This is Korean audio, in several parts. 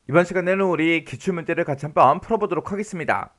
이번 시간에는 우리 기출문제를 같이 한번 풀어보도록 하겠습니다.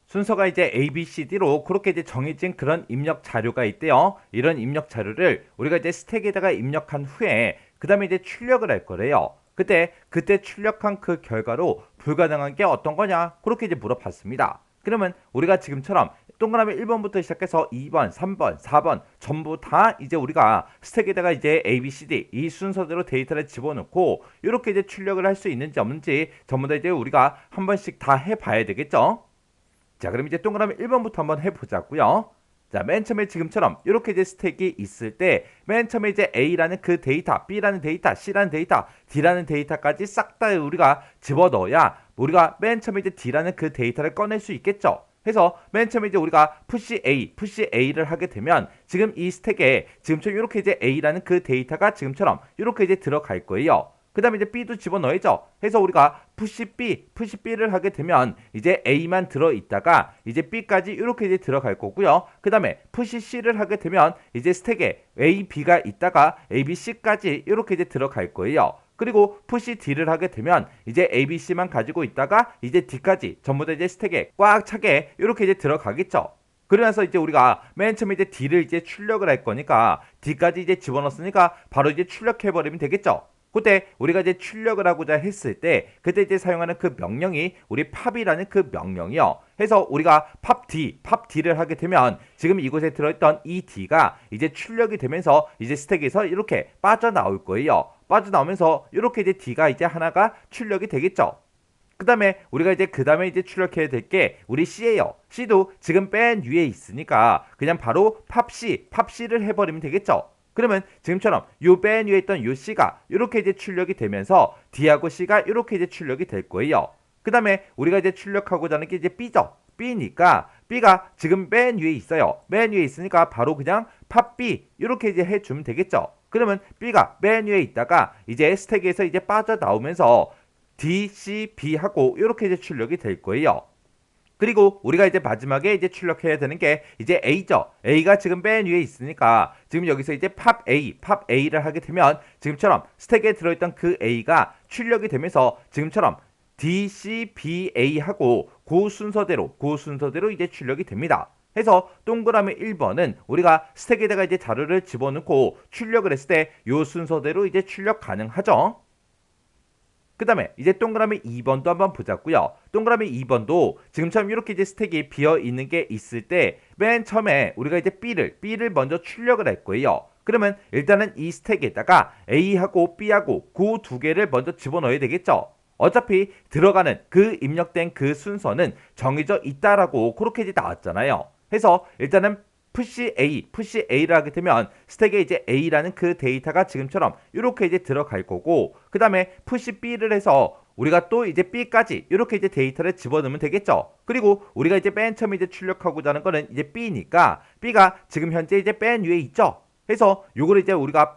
순서가 이제 A, B, C, D로 그렇게 이제 정해진 그런 입력 자료가 있대요. 이런 입력 자료를 우리가 이제 스택에다가 입력한 후에 그 다음에 이제 출력을 할 거래요. 그때 출력한 그 결과로 불가능한 게 어떤 거냐? 그렇게 이제 물어봤습니다. 그러면 우리가 지금처럼 동그라미 1번부터 시작해서 2번, 3번, 4번 전부 다 이제 우리가 스택에다가 이제 A, B, C, D 이 순서대로 데이터를 집어넣고 이렇게 이제 출력을 할 수 있는지 없는지 전부 다 이제 우리가 한 번씩 다 해봐야 되겠죠? 자, 그럼 이제 동그라미 1번부터 한번 해보자고요. 자, 맨 처음에 지금처럼 이렇게 이제 스택이 있을 때 맨 처음에 이제 A라는 그 데이터, B라는 데이터, C라는 데이터, D라는 데이터까지 싹 다 우리가 집어넣어야 우리가 맨 처음에 이제 D라는 그 데이터를 꺼낼 수 있겠죠. 해서 맨 처음에 이제 우리가 push A를 하게 되면 지금 이 스택에 지금처럼 이렇게 이제 A라는 그 데이터가 지금처럼 이렇게 이제 들어갈 거예요. 그 다음에 이제 B도 집어넣어야죠. 해서 우리가 push B를 하게 되면 이제 A만 들어있다가 이제 B까지 이렇게 이제 들어갈 거고요. 그 다음에 push C를 하게 되면 이제 스택에 A, B가 있다가 A, B, C까지 이렇게 이제 들어갈 거예요. 그리고 push D를 하게 되면 이제 A, B, C만 가지고 있다가 이제 D까지 전부 다 이제 스택에 꽉 차게 이렇게 이제 들어가겠죠. 그러면서 이제 우리가 맨 처음에 이제 D를 이제 출력을 할 거니까 D까지 이제 집어넣었으니까 바로 이제 출력해버리면 되겠죠. 그때 우리가 이제 출력을 하고자 했을 때 그때 이제 사용하는 그 명령이 우리 팝이라는 그 명령이요. 해서 우리가 팝D를 하게 되면 지금 이곳에 들어있던 이 D가 이제 출력이 되면서 이제 스택에서 이렇게 빠져나올 거예요. 빠져나오면서 이렇게 이제 D가 이제 하나가 출력이 되겠죠. 그 다음에 우리가 이제 그 다음에 이제 출력해야 될 게 우리 C예요. C도 지금 맨 위에 있으니까 그냥 바로 팝C를 해버리면 되겠죠. 그러면 지금처럼 요 맨 위에 있던 요 C가 이렇게 이제 출력이 되면서 D하고 C가 이렇게 이제 출력이 될 거예요. 그 다음에 우리가 이제 출력하고자 하는 게 이제 B죠. B니까 B가 지금 맨 위에 있어요. 맨 위에 있으니까 바로 그냥 팝 B 이렇게 이제 해주면 되겠죠. 그러면 B가 맨 위에 있다가 이제 스택에서 이제 빠져나오면서 D, C, B 하고 이렇게 이제 출력이 될 거예요. 그리고 우리가 이제 마지막에 이제 출력해야 되는 게 이제 A죠. A가 지금 맨 위에 있으니까 지금 여기서 이제 팝 A를 하게 되면 지금처럼 스택에 들어있던 그 A가 출력이 되면서 지금처럼 D, C, B, A 하고 그 순서대로 이제 출력이 됩니다. 해서 동그라미 1번은 우리가 스택에다가 이제 자료를 집어넣고 출력을 했을 때 이 순서대로 이제 출력 가능하죠. 그 다음에 이제 동그라미 2번도 한번 보자고요. 동그라미 2번도 지금처럼 이렇게 이제 스택이 비어 있는 게 있을 때 맨 처음에 우리가 이제 B를 먼저 출력을 할 거예요. 그러면 일단은 이 스택에다가 A하고 B하고 그 두 개를 먼저 집어넣어야 되겠죠. 어차피 들어가는 그 입력된 그 순서는 정해져 있다라고 그렇게 이제 나왔잖아요. 해서 일단은 push A를 하게 되면 스택에 이제 A라는 그 데이터가 지금처럼 이렇게 이제 들어갈 거고 그 다음에 push B를 해서 우리가 또 이제 B까지 이렇게 이제 데이터를 집어넣으면 되겠죠. 그리고 우리가 이제 맨 처음에 이제 출력하고자 하는 거는 이제 B니까 B가 지금 현재 이제 맨 위에 있죠. 해서 요걸 이제 우리가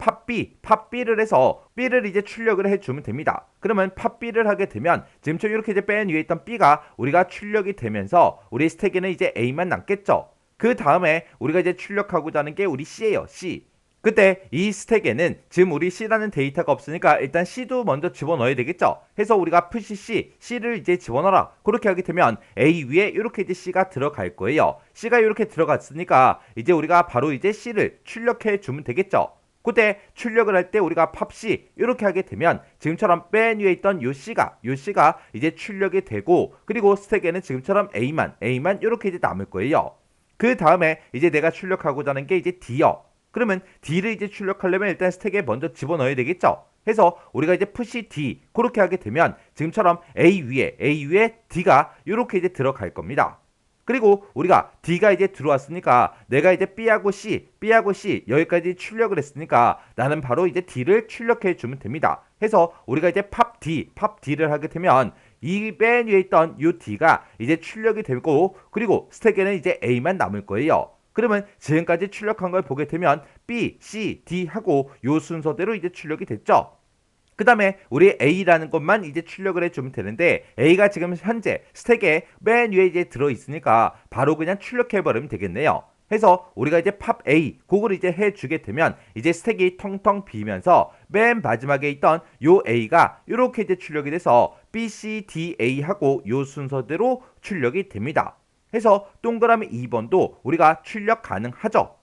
팝B를 해서 B를 이제 출력을 해주면 됩니다. 그러면 팝B를 하게 되면 지금처럼 이렇게 이제 맨 위에 있던 B가 우리가 출력이 되면서 우리 스택에는 이제 A만 남겠죠. 그 다음에 우리가 이제 출력하고자 하는 게 우리 C예요. C. 그때 이 스택에는 지금 우리 C라는 데이터가 없으니까 일단 C도 먼저 집어넣어야 되겠죠. 해서 우리가 push C를 이제 집어넣어라. 그렇게 하게 되면 A 위에 이렇게 이제 C가 들어갈 거예요. C가 이렇게 들어갔으니까 이제 우리가 바로 이제 C를 출력해 주면 되겠죠. 그때 출력을 할 때 우리가 팝C 이렇게 하게 되면 지금처럼 맨 위에 있던 요 C가 이제 출력이 되고 그리고 스택에는 지금처럼 A만 이렇게 이제 남을 거예요. 그 다음에 이제 내가 출력하고자 하는 게 이제 D요. 그러면 D를 이제 출력하려면 일단 스택에 먼저 집어넣어야 되겠죠. 해서 우리가 이제 push D 그렇게 하게 되면 지금처럼 A 위에 D가 이렇게 이제 들어갈 겁니다. 그리고 우리가 D가 이제 들어왔으니까 내가 이제 B하고 C 여기까지 출력을 했으니까 나는 바로 이제 D를 출력해 주면 됩니다. 해서 우리가 이제 팝D를 하게 되면 이 맨 위에 있던 이 D가 이제 출력이 되고 그리고 스택에는 이제 A만 남을 거예요. 그러면 지금까지 출력한 걸 보게 되면 B, C, D 하고 요 순서대로 이제 출력이 됐죠. 그 다음에 우리 A라는 것만 이제 출력을 해주면 되는데 A가 지금 현재 스택에 맨 위에 이제 들어있으니까 바로 그냥 출력해버리면 되겠네요. 해서 우리가 이제 팝 A 그걸 이제 해주게 되면 이제 스택이 텅텅 비면서 맨 마지막에 있던 요 A가 이렇게 이제 출력이 돼서 B, C, D, A 하고 요 순서대로 출력이 됩니다. 해서 동그라미 2번도 우리가 출력 가능하죠.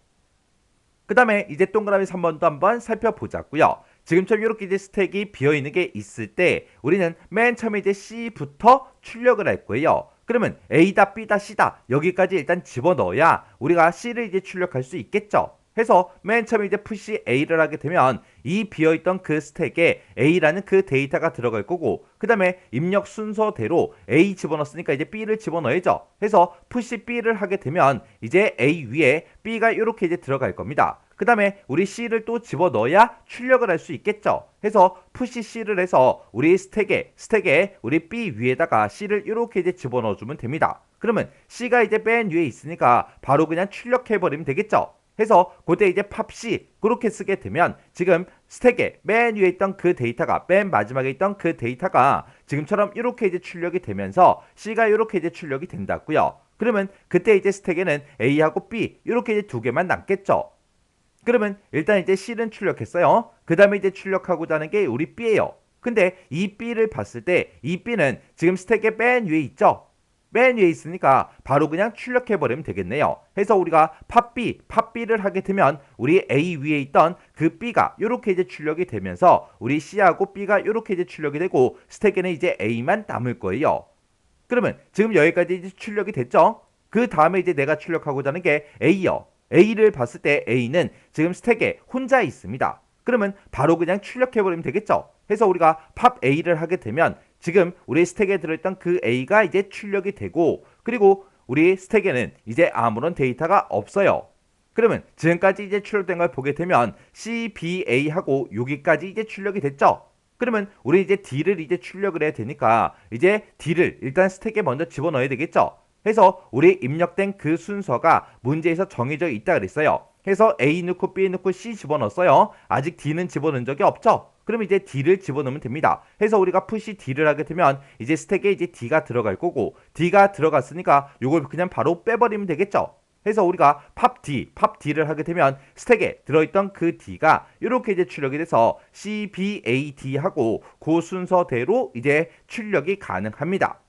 그 다음에 이제 동그라미 3번도 한번 살펴보자고요. 지금처럼 이렇게 이제 스택이 비어있는 게 있을 때 우리는 맨 처음에 이제 C부터 출력을 할 거예요. 그러면 A다, B다, C다 여기까지 일단 집어넣어야 우리가 C를 이제 출력할 수 있겠죠. 해서 맨 처음에 이제 푸시 A를 하게 되면 이 비어있던 그 스택에 A라는 그 데이터가 들어갈 거고 그 다음에 입력 순서대로 A 집어넣었으니까 이제 B를 집어넣어야죠. 해서 푸시 B를 하게 되면 이제 A 위에 B가 이렇게 이제 들어갈 겁니다. 그 다음에 우리 C를 또 집어넣어야 출력을 할 수 있겠죠. 해서 푸시 C를 해서 우리 스택에 우리 B 위에다가 C를 이렇게 이제 집어넣어주면 됩니다. 그러면 C가 이제 맨 위에 있으니까 바로 그냥 출력해버리면 되겠죠. 해서 그때 이제 팝C 그렇게 쓰게 되면 지금 스택에 맨 위에 있던 그 데이터가 맨 마지막에 있던 그 데이터가 지금처럼 이렇게 이제 출력이 되면서 C가 이렇게 이제 출력이 된다고요. 그러면 그때 이제 스택에는 A하고 B 이렇게 이제 두 개만 남겠죠. 그러면 일단 이제 C는 출력했어요. 그 다음에 이제 출력하고자 하는 게 우리 B예요. 근데 이 B를 봤을 때 이 B는 지금 스택의 맨 위에 있죠. 맨 위에 있으니까 바로 그냥 출력해버리면 되겠네요. 해서 우리가 팝B를 하게 되면 우리 A 위에 있던 그 B가 이렇게 이제 출력이 되면서 우리 C하고 B가 이렇게 이제 출력이 되고 스택에는 이제 A만 남을 거예요. 그러면 지금 여기까지 이제 출력이 됐죠? 그 다음에 이제 내가 출력하고자 하는 게 A요. A를 봤을 때 A는 지금 스택에 혼자 있습니다. 그러면 바로 그냥 출력해버리면 되겠죠? 해서 우리가 팝 A를 하게 되면 지금 우리 스택에 들어있던 그 A가 이제 출력이 되고 그리고 우리 스택에는 이제 아무런 데이터가 없어요. 그러면 지금까지 이제 출력된 걸 보게 되면 C, B, A 하고 여기까지 이제 출력이 됐죠? 그러면 우리 이제 D를 이제 출력을 해야 되니까 이제 D를 일단 스택에 먼저 집어넣어야 되겠죠? 해서 우리 입력된 그 순서가 문제에서 정해져 있다 그랬어요. 해서 A 넣고 B 넣고 C 집어넣었어요. 아직 D는 집어넣은 적이 없죠? 그럼 이제 D를 집어넣으면 됩니다. 해서 우리가 푸시 D를 하게 되면 이제 스택에 이제 D가 들어갈 거고 D가 들어갔으니까 이걸 그냥 바로 빼버리면 되겠죠? 해서 우리가 팝 D를 하게 되면 스택에 들어있던 그 D가 이렇게 이제 출력이 돼서 C, B, A, D 하고 그 순서대로 이제 출력이 가능합니다.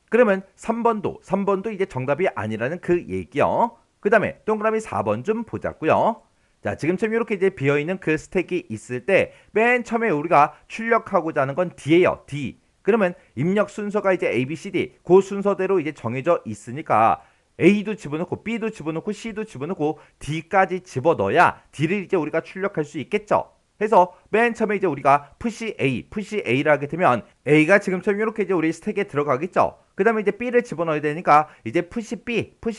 그러면 3번도 이제 정답이 아니라는 그 얘기요. 그 다음에 동그라미 4번 좀 보자고요. 자, 지금처럼 이렇게 이제 비어있는 그 스택이 있을 때 맨 처음에 우리가 출력하고자 하는 건 D예요. D. 그러면 입력 순서가 이제 A, B, C, D 그 순서대로 이제 정해져 있으니까 A도 집어넣고 B도 집어넣고 C도 집어넣고 D까지 집어넣어야 D를 이제 우리가 출력할 수 있겠죠. 해서 맨 처음에 이제 우리가 푸시 A를 하게 되면 A가 지금처럼 이렇게 이제 우리 스택에 들어가겠죠. 그 다음에 이제 B를 집어넣어야 되니까 이제 푸시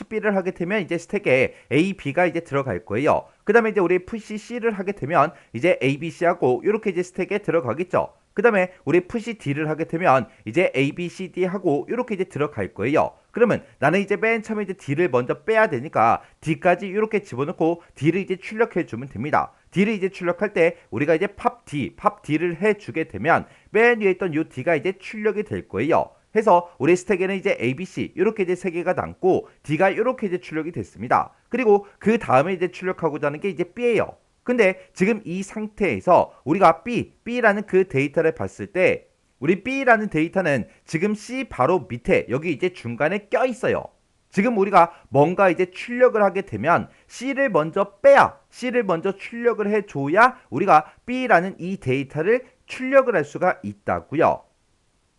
B를 하게 되면 이제 스택에 A, B가 이제 들어갈 거예요. 그 다음에 이제 우리 푸시 C를 하게 되면 이제 A, B, C하고 이렇게 이제 스택에 들어가겠죠. 그 다음에 우리 푸시 D를 하게 되면 이제 A, B, C, D 하고 이렇게 이제 들어갈 거예요. 그러면 나는 이제 맨 처음에 이제 D를 먼저 빼야 되니까 D까지 이렇게 집어넣고 D를 이제 출력해 주면 됩니다. D를 이제 출력할 때 우리가 이제 팝 D를 해주게 되면 맨 위에 있던 요 D가 이제 출력이 될 거예요. 해서 우리 스택에는 이제 A, B, C 이렇게 이제 세 개가 남고 D가 이렇게 이제 출력이 됐습니다. 그리고 그 다음에 이제 출력하고자 하는 게 이제 B예요. 근데 지금 이 상태에서 우리가 B라는 그 데이터를 봤을 때 우리 B라는 데이터는 지금 C 바로 밑에 여기 이제 중간에 껴 있어요. 지금 우리가 뭔가 이제 출력을 하게 되면 C를 먼저 C를 먼저 출력을 해줘야 우리가 B라는 이 데이터를 출력을 할 수가 있다고요.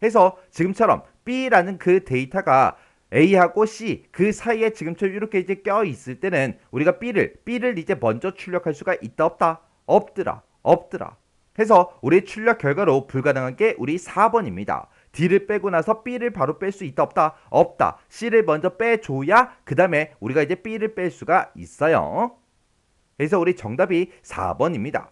해서 지금처럼 B라는 그 데이터가 A하고 C 그 사이에 지금처럼 이렇게 이제 껴 있을 때는 우리가 B를 이제 먼저 출력할 수가 있다 없다? 없더라. 해서 우리 출력 결과로 불가능한 게 우리 4번입니다. D를 빼고 나서 B를 바로 뺄 수 있다 없다. C를 먼저 빼줘야 그 다음에 우리가 이제 B를 뺄 수가 있어요. 그래서 우리 정답이 4번입니다.